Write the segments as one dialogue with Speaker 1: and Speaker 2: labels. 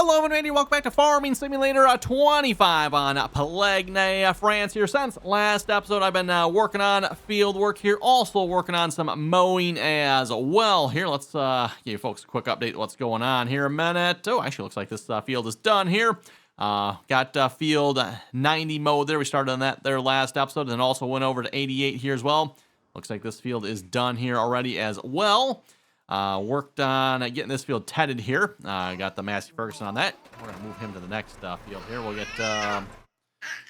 Speaker 1: Hello and Randy, welcome back to Farming Simulator 25 on Pallegney, France here. Since last episode, I've been working on field work here, also working on some mowing as well. Here, let's give you folks a quick update what's going on here a minute. Oh, actually looks like this field is done here. Got field 90 mowed there. We started on that there last episode and also went over to 88 here as well. Looks like this field is done here already as well. Worked on getting this field tedded here. Got the Massey Ferguson on that. We're going to move him to the next field here. We'll get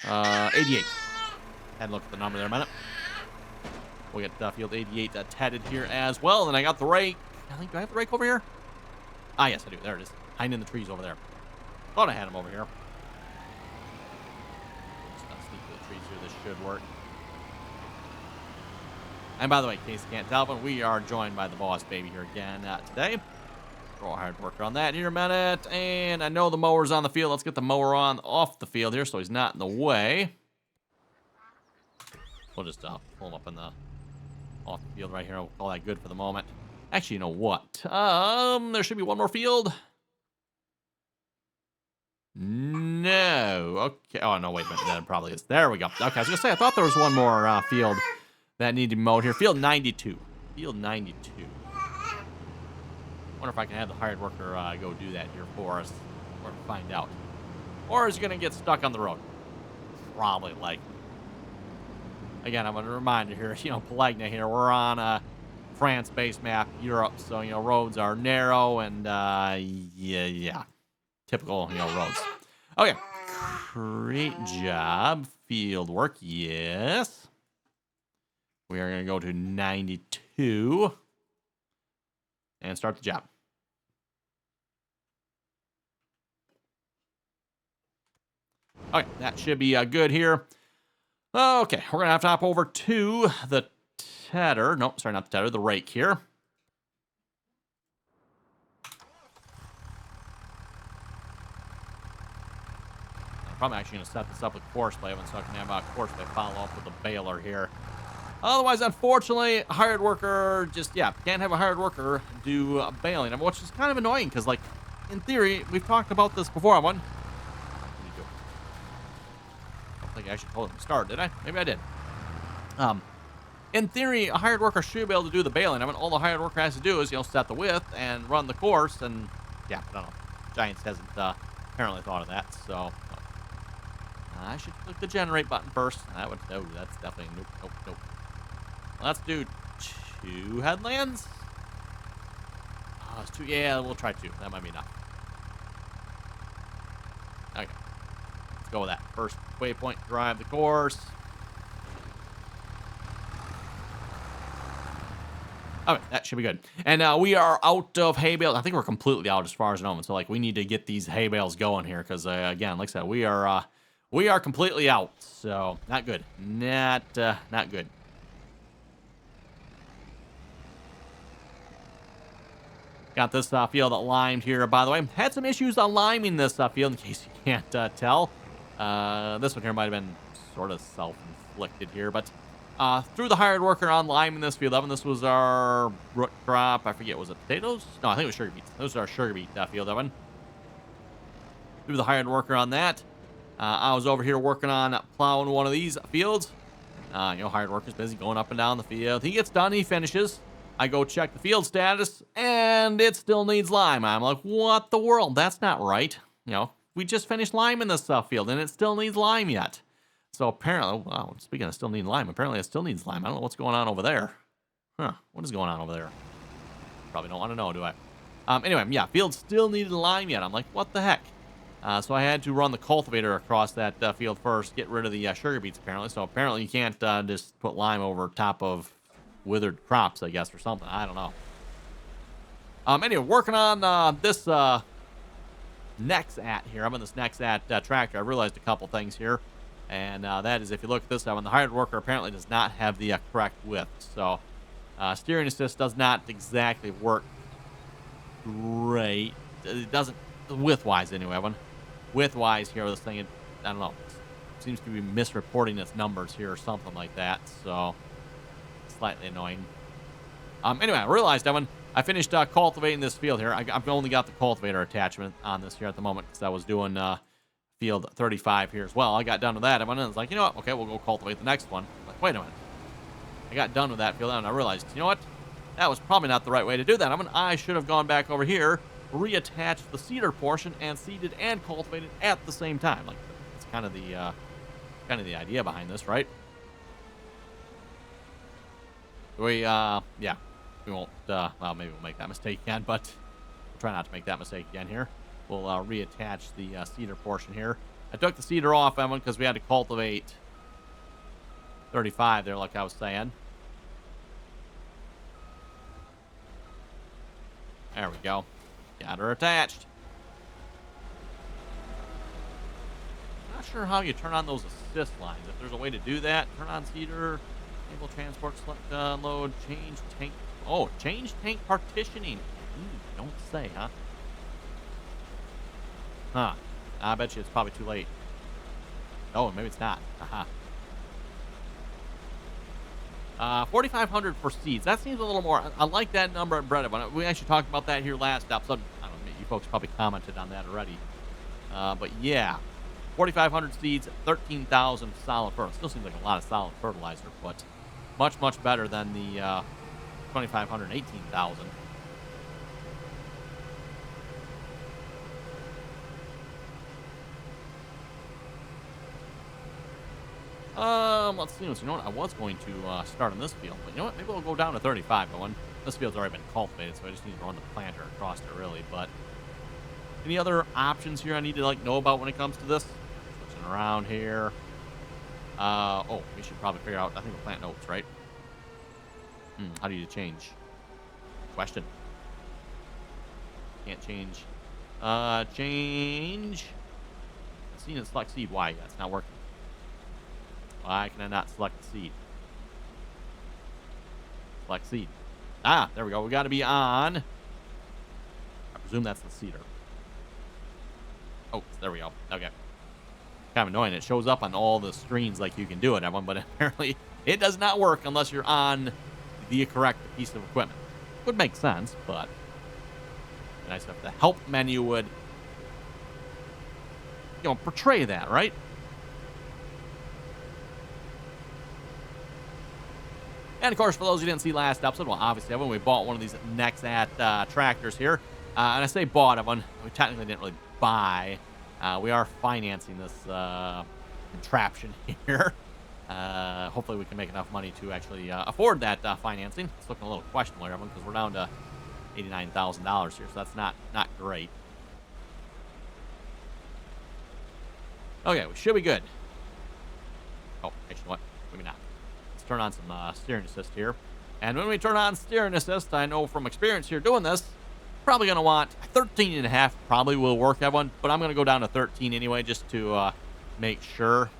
Speaker 1: 88. And look at the number there a minute. We'll get field 88 tedded here as well. And I got the rake. Do I have the rake over here? Ah, yes, I do. There it is. Hiding in the trees over there. Thought I had him over here. Just sneak through the trees here. This should work. And by the way, in case you can't tell, but we are joined by the boss baby here again today. Throw a hard worker on that here a minute. And I know the mower's on the field. Let's get the mower on off the field here so he's not in the way. We'll just pull him up in the off the field right here. We'll call that good for the moment. Actually, you know what? There should be one more field. No. Okay. Oh, no, wait a minute. That probably is. There we go. Okay, I was going to say, I thought there was one more field that needed to be mowed here. Field 92. Field 92. Wonder if I can have the hired worker go do that here for us. Or find out. Or is he going to get stuck on the road? Probably like. Again, I'm going to remind you here, Pallegney here. We're on a France-based map, Europe. So, roads are narrow and, yeah. Typical, roads. Okay. Great job. Field work, yes. We are going to go to 92 and start the job. Okay, that should be good here. Okay, we're going to have to hop over to the tedder. Nope, sorry, not the tedder, the rake here. I'm probably actually going to set this up with Courseplay, so I can have Courseplay follow up with the Balor here. Otherwise, unfortunately, hired worker can't have a hired worker do baling, which is kind of annoying because, like, in theory, we've talked about this before. I don't think I actually told him to start, did I? Maybe I did. In theory, a hired worker should be able to do the baling. All the hired worker has to do is, set the width and run the course, and yeah, I don't know. Giants hasn't apparently thought of that, so I should click the generate button first. That would, no, that's definitely nope. Let's do 2 headlands. Oh, it's 2. Yeah, we'll try 2. That might be enough. Okay. Let's go with that. First waypoint, drive the course. Okay, that should be good. And we are out of hay bales. I think we're completely out as far as I know. So, we need to get these hay bales going here because, again, like I said, we are completely out. So, not good. Not good. Got this field limed here, by the way. Had some issues on liming this field, in case you can't tell. This one here might have been sort of self-inflicted here, but through the hired worker on liming this field, Evan, this was our root crop. I forget, was it potatoes? No, I think it was sugar beets. Those are our sugar beet field, Evan. Through the hired worker on that. I was over here working on plowing one of these fields. Hired worker's busy going up and down the field. He gets done, he finishes. I go check the field status, and it still needs lime. I'm like, what the world? That's not right. We just finished liming this field, and it still needs lime yet. So apparently, wow, speaking of still needing lime, apparently it still needs lime. I don't know what's going on over there. Huh, what is going on over there? Probably don't want to know, do I? Anyway, yeah, field still needed lime yet. I'm like, what the heck? So I had to run the cultivator across that field first, get rid of the sugar beets, apparently. So apparently you can't just put lime over top of withered crops, I guess, or something. I don't know. Anyway, working on this Nexat here. I'm on this Nexat tractor. I realized a couple things here. And that is, if you look at this one, the hired worker apparently does not have the correct width. So steering assist does not exactly work great. It doesn't, width-wise anyway, Evan. Width-wise here, this thing, I don't know. It seems to be misreporting its numbers here or something like that. So slightly annoying. Anyway, I realized, Evan, I finished cultivating this field here. I've only got the cultivator attachment on this here at the moment because I was doing field 35 here as well. I got done with that. I went in and was like, you know what? Okay, we'll go cultivate the next one. I'm like, wait a minute. I got done with that field and I realized, you know what? That was probably not the right way to do that. I should have gone back over here, reattached the cedar portion, and seeded and cultivated at the same time. Like, it's kind of the idea behind this, right? Yeah. We won't, well, maybe we'll make that mistake again, but we'll try not to make that mistake again here. We'll reattach the cedar portion here. I took the cedar off, Evan, because we had to cultivate 35 there, like I was saying. There we go. Got her attached. Not sure how you turn on those assist lines. If there's a way to do that, turn on cedar, enable transport, select load, change tank. Oh, change tank partitioning. Don't say, huh? Huh. I bet you it's probably too late. Oh, maybe it's not. Aha. 4,500 for seeds. That seems a little more. I like that number at Bread. We actually talked about that here last episode. I don't know, you folks probably commented on that already. But yeah, 4,500 seeds, 13,000 solid fertilizer. Still seems like a lot of solid fertilizer, but much, much better than the 2,500 and 18,000. Let's see. You know what? I was going to start on this field, but you know what? Maybe we'll go down to 35. This field's already been cultivated, so I just need to run the planter across it, really. But any other options here I need to know about when it comes to this? Switching around here. Oh, we should probably figure out. I think we're planting oats, right? How do you change? Question. Can't change. Change. See, and select seed. Why? That's not working. Why can I not select the seed? Select seed. Ah, there we go. We got to be on. I presume that's the cedar. Oh, there we go. Okay. Kind of annoying. It shows up on all the screens like you can do it, everyone, but apparently it does not work unless you're on the correct piece of equipment. Would make sense, but nice if the help menu would, portray that, right? And, of course, for those who didn't see last episode, well, obviously, when we bought one of these Nexat tractors here, and I say bought one, we technically didn't really buy. We are financing this contraption here. Hopefully, we can make enough money to actually afford that financing. It's looking a little questionable here, because we're down to $89,000 here, so that's not great. Okay, we should be good. Oh, actually, what? Maybe not. Turn on some steering assist here. And when we turn on steering assist, I know from experience here doing this, probably going to want 13.5 probably will work, everyone, but I'm going to go down to 13 anyway just to make sure.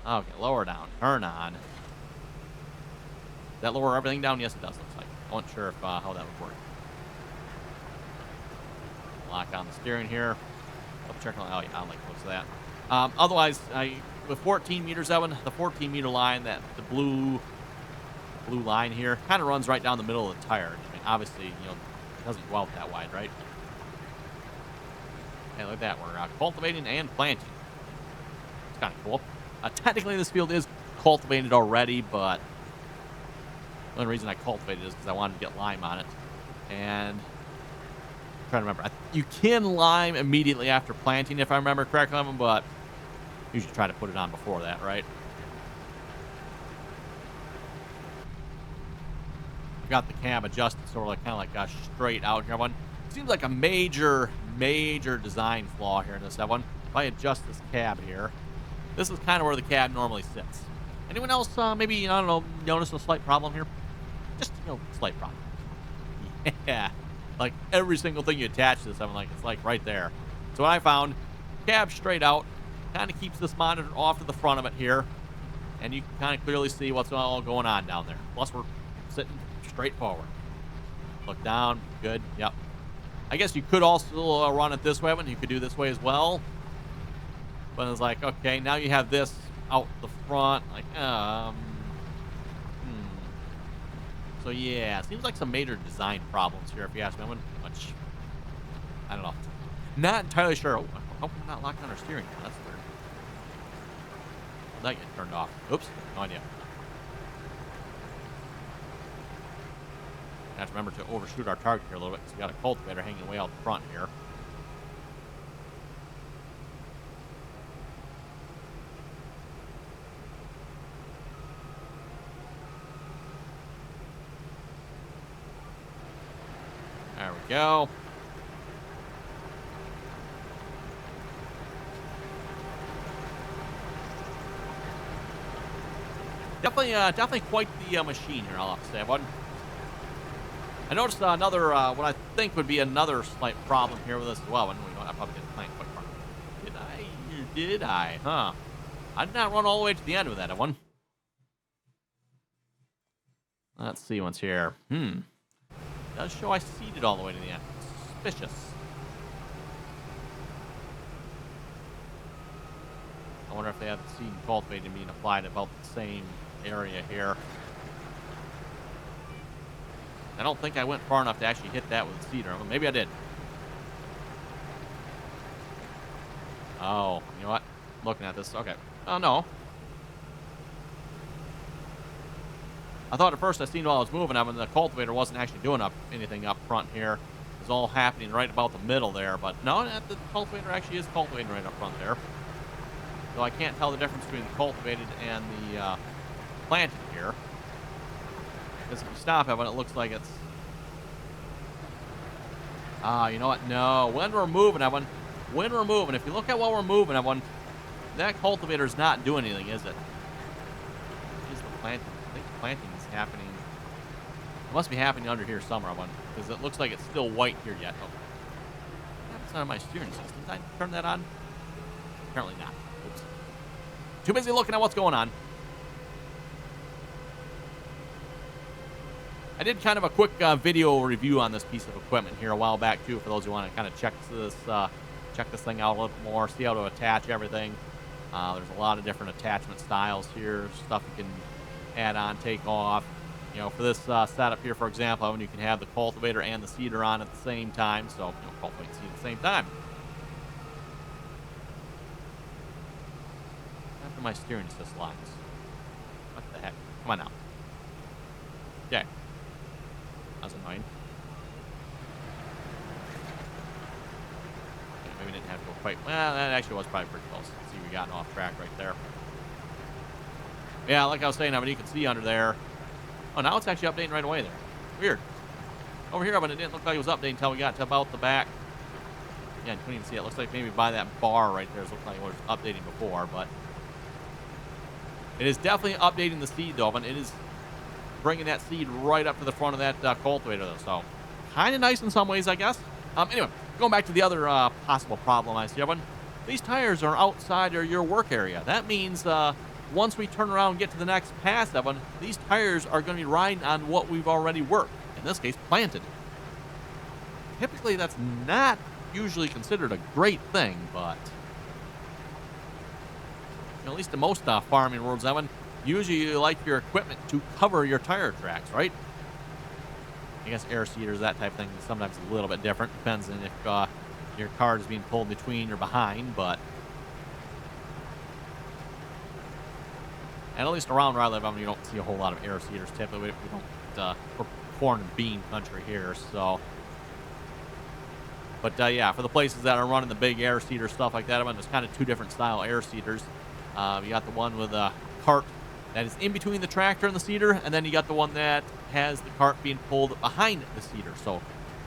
Speaker 1: Okay, lower down. Turn on. Does that lower everything down? Yes, it does, looks like. I wasn't sure if how that would work. Lock on the steering here. Oh, check on. Oh, yeah, I don't like the looks of that. Otherwise, with 14 meters, Evan, the 14-meter line, the blue line here, kind of runs right down the middle of the tire. I mean, obviously, it doesn't go out that wide, right? And look at that. We're cultivating and planting. It's kind of cool. Technically, this field is cultivated already, but the only reason I cultivated is because I wanted to get lime on it. And I'm trying to remember. You can lime immediately after planting, if I remember correctly, Evan, but usually try to put it on before that, right? I've got the cab adjusted sort of kind of straight out here. One seems like a major design flaw here in this one. If I adjust this cab here, this is kind of where the cab normally sits. Anyone else maybe, I don't know, notice a slight problem here? Just, slight problem. Yeah. Like every single thing you attach to this, it's like right there. So what I found, cab straight out, kind of keeps this monitor off to the front of it here, and you can kind of clearly see what's all going on down there. Plus, we're sitting straight forward. Look down. Good. Yep. I guess you could also run it this way, and you could do this way as well. But it's like, okay, now you have this out the front. So yeah, it seems like some major design problems here, if you ask me. Which, I don't know. Not entirely sure. Oh, I hope I'm not locked on our steering wheel. That's weird. That get turned off. Oops, no idea. I have to remember to overshoot our target here a little bit because we got a cultivator hanging way out the front here. There we go. Definitely quite the machine here, I'll have to say. I noticed another, what I think would be another slight problem here with this as well. And you know, I probably didn't plant quite far. Did I? Huh. I did not run all the way to the end with that one. Let's see what's here. It does show I seeded all the way to the end. Suspicious. I wonder if they have the seed and cultivating being applied about the same area here. I don't think I went far enough to actually hit that with the seeder. Well, maybe I did. Oh, you know what? Looking at this. Okay. Oh, no. I thought at first I seen while I was moving, the cultivator wasn't actually doing anything up front here. It was all happening right about the middle there. But no, the cultivator actually is cultivating right up front there. So I can't tell the difference between the cultivated and the planted here. Because if you stop it, it looks like it's... you know what? No. When we're moving, if you look at what we're moving, that cultivator's not doing anything, is it? Is the planting? I think planting is happening. It must be happening under here somewhere, because it looks like it's still white here yet. Oh. That's not on my steering system. Did I turn that on? Apparently not. Oops. Too busy looking at what's going on. I did kind of a quick video review on this piece of equipment here a while back too, for those who want to kind of check this thing out a little more, see how to attach everything. There's a lot of different attachment styles here, stuff you can add on, take off. You know, for this setup here, for example, you can have the cultivator and the seeder on at the same time, so you know, cultivate and seed at the same time. After my steering assist lines. What the heck? Come on now. Okay. That was annoying. Yeah, maybe we didn't have to go quite... Well, that actually was probably pretty close. See, we got off track right there. Yeah, like I was saying, you can see under there. Oh, now it's actually updating right away there. Weird. Over here, but it didn't look like it was updating until we got to about the back. Yeah, you couldn't even see it. It looks like maybe by that bar right there, it looked like it was updating before, but... It is definitely updating the seed, though, and it is bringing that seed right up to the front of that cultivator, though. So, kind of nice in some ways, I guess. Anyway, going back to the other possible problem I see, these tires are outside of your work area. That means once we turn around and get to the next pass, these tires are going to be riding on what we've already worked. In this case, planted. Typically, that's not usually considered a great thing, but... At least in most farming worlds, usually you like your equipment to cover your tire tracks, right? I guess air seeders, that type of thing, is sometimes a little bit different. Depends on if your cart is being pulled between or behind, but... And at least around where I live, you don't see a whole lot of air seeders typically. We don't, we're corn and bean country here, so... But yeah, for the places that are running the big air seeder stuff like that, there's kind of two different style air seeders. You got the one with a cart that is in between the tractor and the seeder, and then you got the one that has the cart being pulled behind the seeder. So,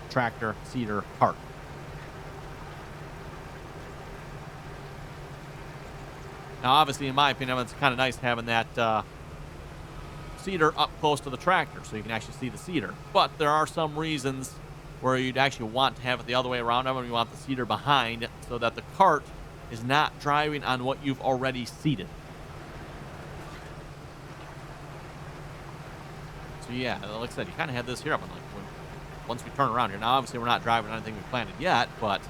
Speaker 1: tractor, seeder, cart. Now, obviously, in my opinion, it's kind of nice having that seeder up close to the tractor so you can actually see the seeder. But there are some reasons where you'd actually want to have it the other way around. You want the seeder behind so that the cart is not driving on what you've already seeded. So yeah, like I said, you kind of have this here up. Once we turn around here, now obviously we're not driving on anything we planted yet, but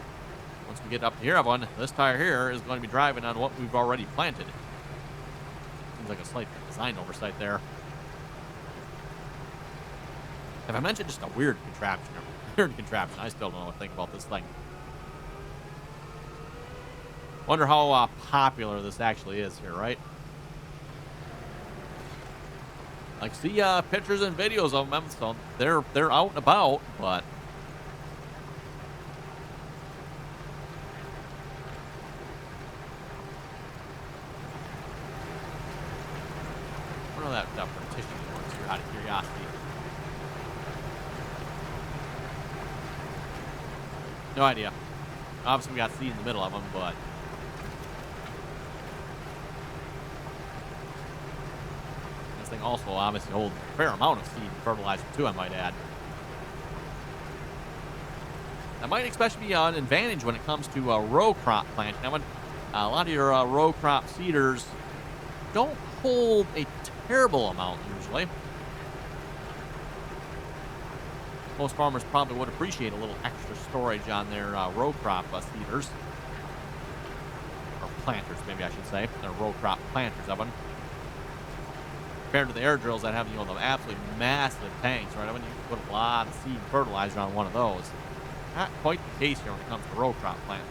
Speaker 1: once we get up to here, this tire here is going to be driving on what we've already planted. Seems like a slight design oversight there. If I mentioned just a weird contraption, I still don't know what to think about this thing. Wonder how popular this actually is here, right? Like, see pictures and videos of them, so they're out and about, but I don't know that partition works here out of curiosity. No idea. Obviously, we got seed in the middle of them, but this thing also obviously holds a fair amount of seed and fertilizer too, I might add. That might especially be an advantage when it comes to row crop planting. Now, a lot of your row crop seeders don't hold a terrible amount usually. Most farmers probably would appreciate a little extra storage on their row crop seeders. Or planters, maybe I should say. They're row crop planters of them. Compared to the air drills that have, you know, the absolutely massive tanks, right? I mean, you can put a lot of seed and fertilizer on one of those. Not quite the case here when it comes to row crop planting.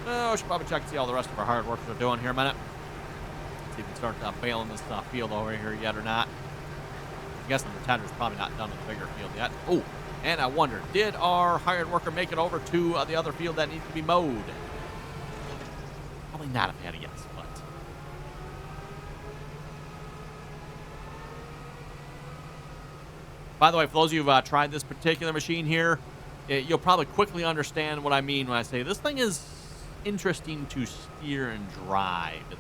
Speaker 1: Well, we should probably check to see how the rest of our hard workers are doing here a minute. See if we can start bailing this field over here yet or not. I'm guessing the tender's probably not done with the bigger field yet. Oh, and I wonder, did our hired worker make it over to the other field that needs to be mowed? Probably not if I had to guess, but by the way, for those of you who've tried this particular machine here, you'll probably quickly understand what I mean when I say this thing is interesting to steer and drive. It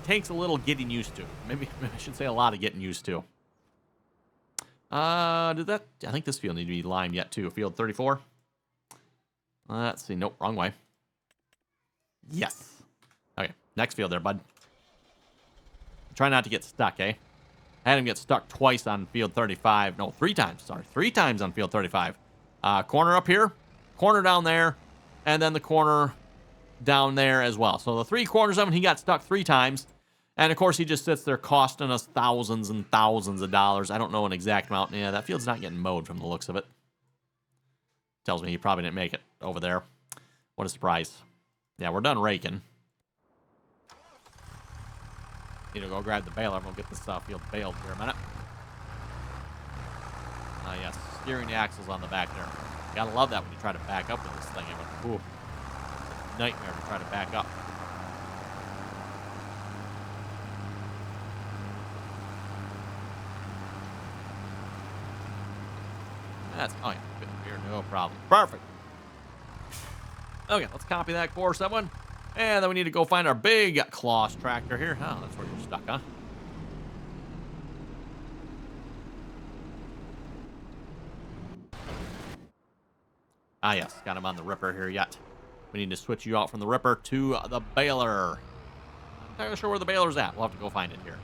Speaker 1: takes a little getting used to. Maybe I should say a lot of getting used to. I think this field need to be limed yet too. Field 34. Let's see. Nope, wrong way. Yes. Okay, next field there, bud. Try not to get stuck, eh? I had him get stuck twice on field 35. No, 3 times. Sorry, 3 times on field 35. Corner up here, corner down there, and then the corner down there as well. So the 3 corners of him, he got stuck 3 times. And, of course, he just sits there costing us thousands and thousands of dollars. I don't know an exact amount. Yeah, that field's not getting mowed from the looks of it. Tells me he probably didn't make it over there. What a surprise. Yeah, we're done raking. Need to go grab the baler. We'll get this field baled here a minute. Yes, steering the axles on the back there. Gotta love that when you try to back up with this thing. Ooh, nightmare to try to back up. Oh yeah, good here, no problem. Perfect. Okay, let's copy that course, that one. And then we need to go find our big Claus tractor here. Oh, that's where you're stuck, huh? Ah, yes, got him on the ripper here yet. We need to switch you out from the ripper to the baler. I'm not entirely sure where the baler's at. We'll have to go find it here.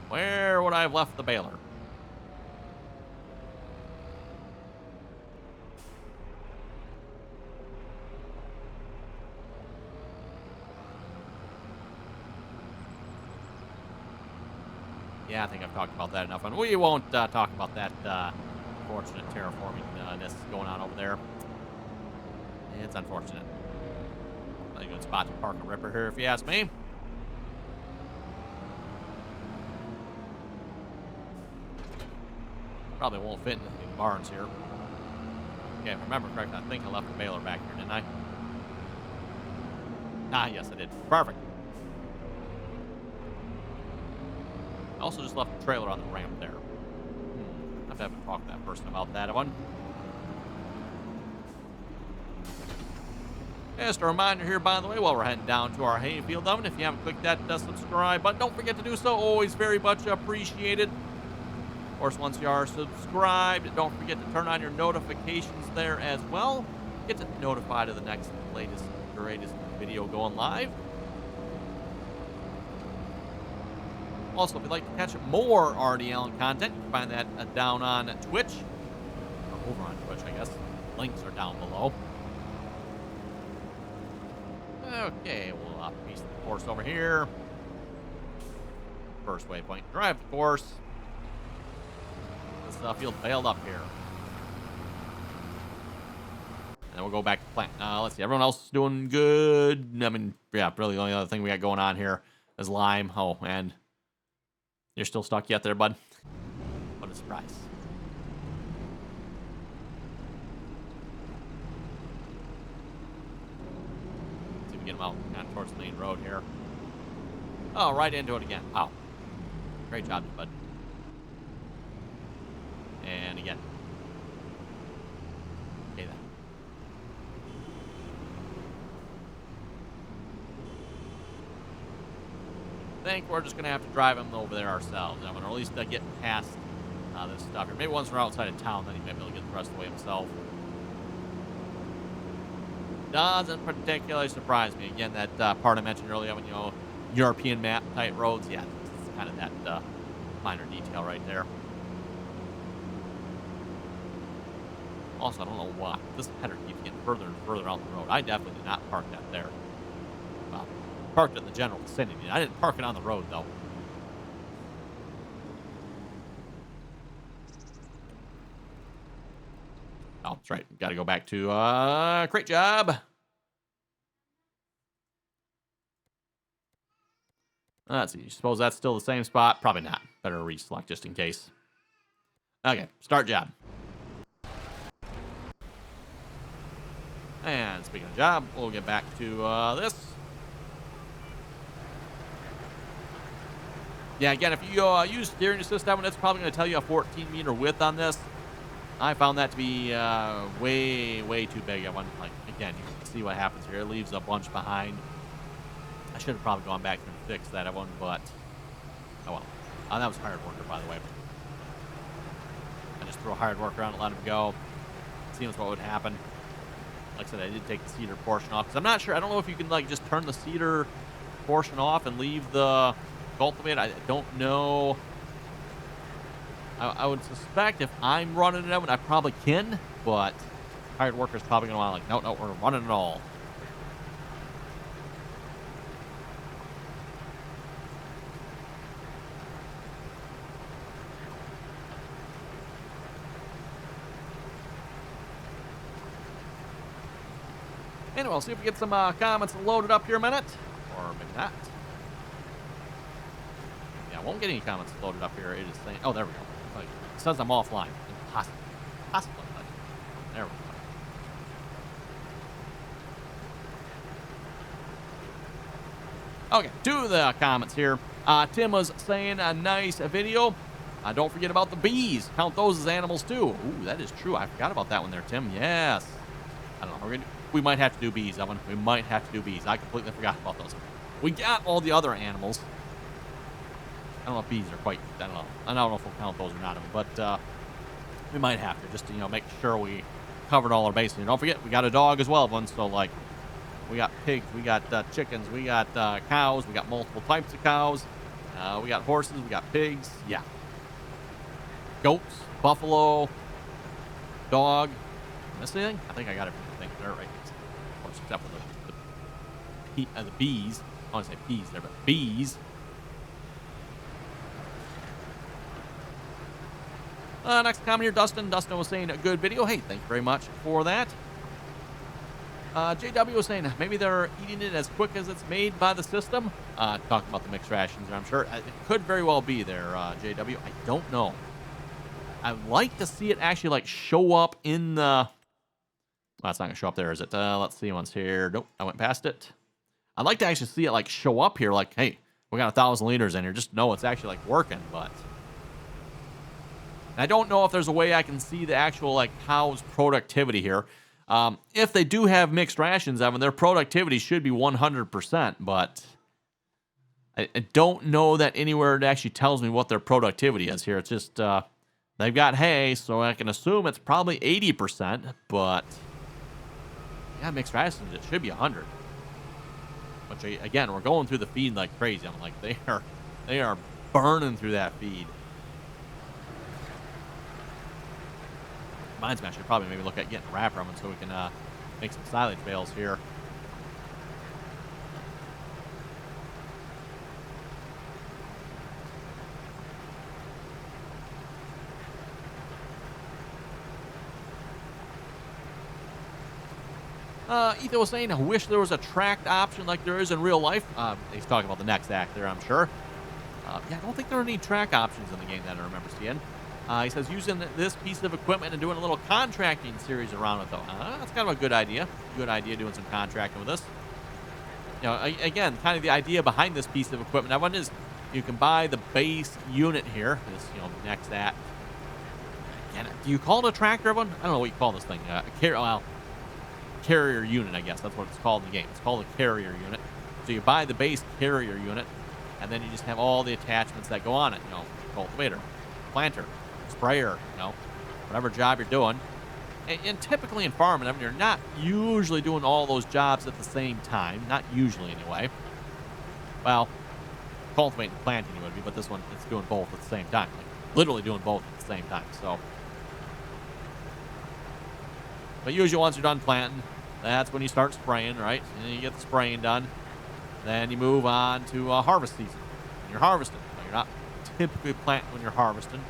Speaker 1: Where would I have left the baler? Yeah, I think I've talked about that enough, and we won't talk about that unfortunate terraforming-ness going on over there. It's unfortunate. Not a good spot to park a ripper here, if you ask me. Probably won't fit in the barns here. Okay, if I remember correctly, I think I left the baler back here, didn't I? Ah, yes, I did. Perfect. I also just left the trailer on the ramp there. I have to have a talk to that person about that one. Just a reminder here, by the way, while we're heading down to our hayfield oven, if you haven't clicked that subscribe button, don't forget to do so. Always very much appreciated. Of course, once you are subscribed, don't forget to turn on your notifications there as well. Get notified of the next, latest, greatest video going live. Also, if you'd like to catch more RDAllen content, you can find that down on Twitch. Or over on Twitch, I guess. Links are down below. Okay, we'll piece the course over here. First waypoint, drive the course. This field failed up here. And then we'll go back to plant. Let's see, everyone else is doing good. I mean, yeah, really the only other thing we got going on here is lime. Oh, and you're still stuck yet there, bud? What a surprise. Let's see if we get him out kind of towards the main road here. Oh, right into it again. Wow. Great job, bud. And again. Okay, then. I think we're just going to have to drive him over there ourselves. I'm going to at least get past this stuff here. Maybe once we're outside of town, then he may be able to get the rest of the way himself. Doesn't particularly surprise me. Again, that part I mentioned earlier, when, you know, European map type roads. Yeah, it's kind of that minor detail right there. Also, I don't know why this header keeps getting further and further out the road. I definitely did not park that there. Well, parked it in the general vicinity. I didn't park it on the road, though. Oh, that's right. Got to go back to crate job. Let's see. Suppose that's still the same spot? Probably not. Better reselect just in case. Okay, start job. And speaking of job, we'll get back to this. Yeah, again, if you use steering assist, it's probably going to tell you a 14-meter width on this. I found that to be way, way too big. Like, again, you can see what happens here. It leaves a bunch behind. I should have probably gone back and fixed that one, but oh well. That was hired worker, by the way. I just threw a hired worker on and let him go. Seeing what would happen. Like I said, I did take the cedar portion off, because I'm not sure. I don't know if you can like just turn the cedar portion off and leave the cultivate. I don't know. I would suspect if I'm running it out, I probably can, but hired worker's probably going to want to like, no, we're running it all. Anyway, we'll see if we get some comments loaded up here in a minute. Or maybe not. Yeah, I won't get any comments loaded up here. It is saying, oh, there we go. Like, it says I'm offline. Impossible. Possibly. There we go. Okay, to the comments here. Tim was saying a nice video. Don't forget about the bees. Count those as animals too. Ooh, that is true. I forgot about that one there, Tim. Yes. I don't know. We might have to do bees, Evan. We might have to do bees. I completely forgot about those. We got all the other animals. I don't know if bees are quite, I don't know. I don't know if we'll count those or not, but we might have to just to, make sure we covered all our bases. And don't forget, we got a dog as well, Evan. So, like, we got pigs, we got chickens, we got cows, we got multiple types of cows. We got horses, we got pigs. Yeah. Goats, buffalo, dog. Miss anything? I think I got everything there right. Of course, except for the bees. I want to say peas there, but bees. Next comment here, Dustin. Dustin was saying a good video. Hey, thank you very much for that. JW was saying maybe they're eating it as quick as it's made by the system. Talking about the mixed rations, I'm sure. It could very well be there, JW. I don't know. I'd like to see it actually like show up in the... Well, it's not going to show up there, is it? Let's see once here. Nope, I went past it. I'd like to actually see it like show up here like, hey, we got 1,000 liters in here. Just know it's actually like working, but... I don't know if there's a way I can see the actual like cow's productivity here. If they do have mixed rations, Evan, their productivity should be 100%, but I don't know that anywhere it actually tells me what their productivity is here. It's just, they've got hay, so I can assume it's probably 80%, but yeah, mixed rations, it should be 100. Which, again, we're going through the feed like crazy. I'm like, they are burning through that feed. Reminds me, I should probably maybe look at getting wrap rubbing so we can make some silage bales here. Ethan was saying, I wish there was a tracked option like there is in real life. He's talking about the Nexat there, I'm sure. Yeah, I don't think there are any track options in the game that I remember seeing. He says, using this piece of equipment and doing a little contracting series around it, though. That's kind of a good idea. Good idea doing some contracting with this. You know, again, kind of the idea behind this piece of equipment. That one is you can buy the base unit here. This, Nexat. And do you call it a tractor, everyone? I don't know what you call this thing. Carrier unit, I guess. That's what it's called in the game. It's called a carrier unit. So you buy the base carrier unit, and then you just have all the attachments that go on it. Cultivator, planter, sprayer, whatever job you're doing. And typically in farming, you're not usually doing all those jobs at the same time. Not usually, anyway. Well, cultivating and planting you would be, but this one, it's doing both at the same time. Like, literally doing both at the same time, so. But usually once you're done planting, that's when you start spraying, right? And you get the spraying done. Then you move on to harvest season. And you're harvesting. Now, you're not typically planting when you're harvesting.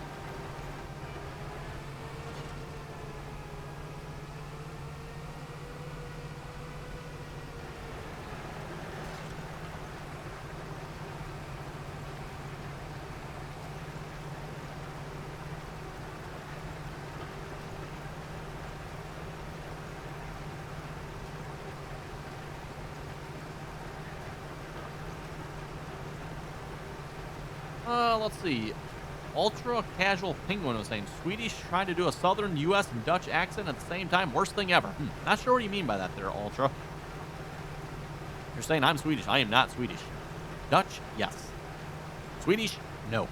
Speaker 1: Let's see. Ultra Casual Penguin was saying, Swedish trying to do a southern U.S. and Dutch accent at the same time. Worst thing ever. Not sure what you mean by that there, Ultra. You're saying I'm Swedish. I am not Swedish. Dutch, yes. Swedish, no.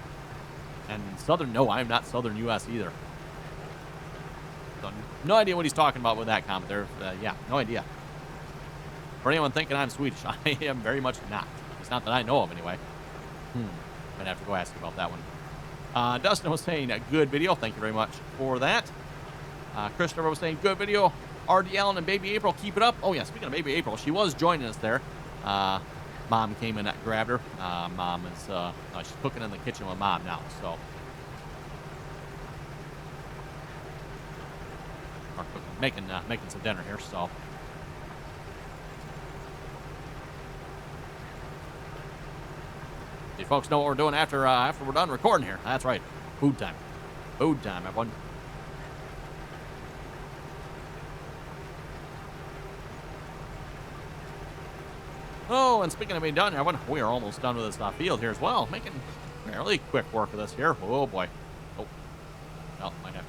Speaker 1: And southern, no, I am not southern U.S. either. So, no idea what he's talking about with that comment there. Yeah, no idea. For anyone thinking I'm Swedish, I am very much not. It's not that I know of, anyway. Might have to go ask you about that one. Dustin was saying, a good video. Thank you very much for that. Christopher was saying, good video. RDAllen and Baby April, keep it up. Oh, yeah, speaking of Baby April, she was joining us there. Mom came in and grabbed her. Mom is, she's cooking in the kitchen with Mom now, so. Or cooking, making some dinner here, so. You folks know what we're doing after we're done recording here. That's right. Food time. Food time, everyone. Oh, and speaking of being done, everyone, we are almost done with this field here as well. Making fairly quick work of this here. Oh, boy. Oh. Well, might have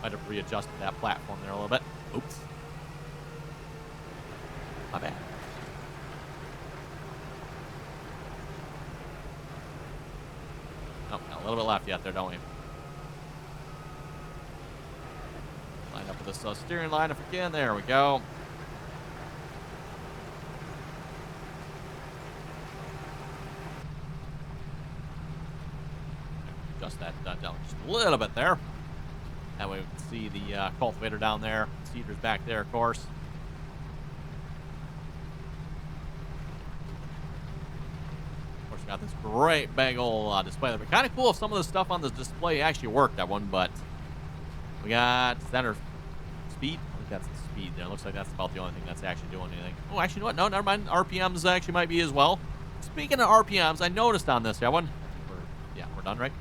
Speaker 1: to readjust that platform there a little bit. Oops. My bad. Oh, got a little bit left yet there, don't we? Line up with this steering line if we can. There we go. Adjust that down just a little bit there. That way we can see the cultivator down there. Seeder's back there, of course. Got this great big old display. It'd be kind of cool if some of the stuff on this display actually worked, that one, but we got center speed. I think that's the speed there. Looks like that's about the only thing that's actually doing anything. Oh, actually, you know what? No, never mind. RPMs actually might be as well. Speaking of RPMs, I noticed on this, that one. We're done, right?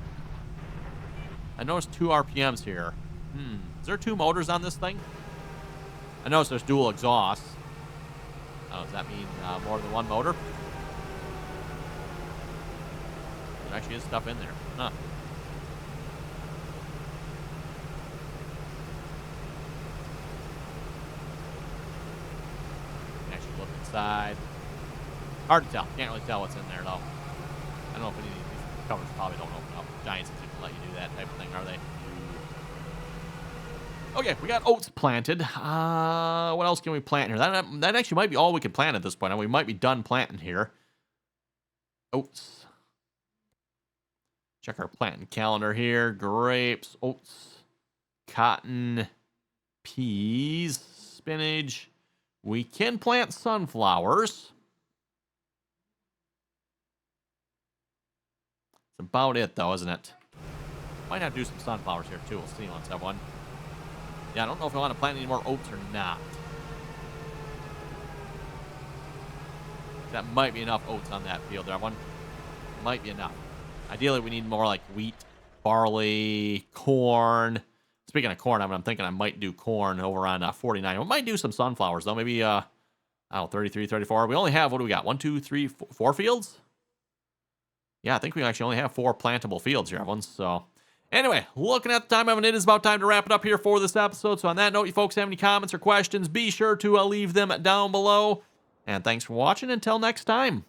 Speaker 1: I noticed 2 RPMs here. Is there 2 motors on this thing? I noticed there's dual exhausts. Oh, does that mean more than 1 motor? There actually is stuff in there. Huh. Actually look inside. Hard to tell. Can't really tell what's in there, though. I don't know if any of these covers probably don't open up. Giants didn't let you do that type of thing, are they? Okay, we got oats planted. What else can we plant here? That actually might be all we can plant at this point. We might be done planting here. Oats. Check our planting calendar here. Grapes, oats, cotton, peas, spinach. We can plant sunflowers. That's about it, though, isn't it? Might have to do some sunflowers here, too. We'll see once I have one. Yeah, I don't know if I want to plant any more oats or not. That might be enough oats on that field there. One might be enough. Ideally, we need more like wheat, barley, corn. Speaking of corn, I'm thinking I might do corn over on 49. We might do some sunflowers, though. Maybe, I don't know, 33, 34. We only have, what do we got? 1, 2, 3, 4 fields? Yeah, I think we actually only have 4 plantable fields here, everyone. So, anyway, looking at the time, it is about time to wrap it up here for this episode. So, on that note, you folks have any comments or questions, be sure to leave them down below. And thanks for watching. Until next time.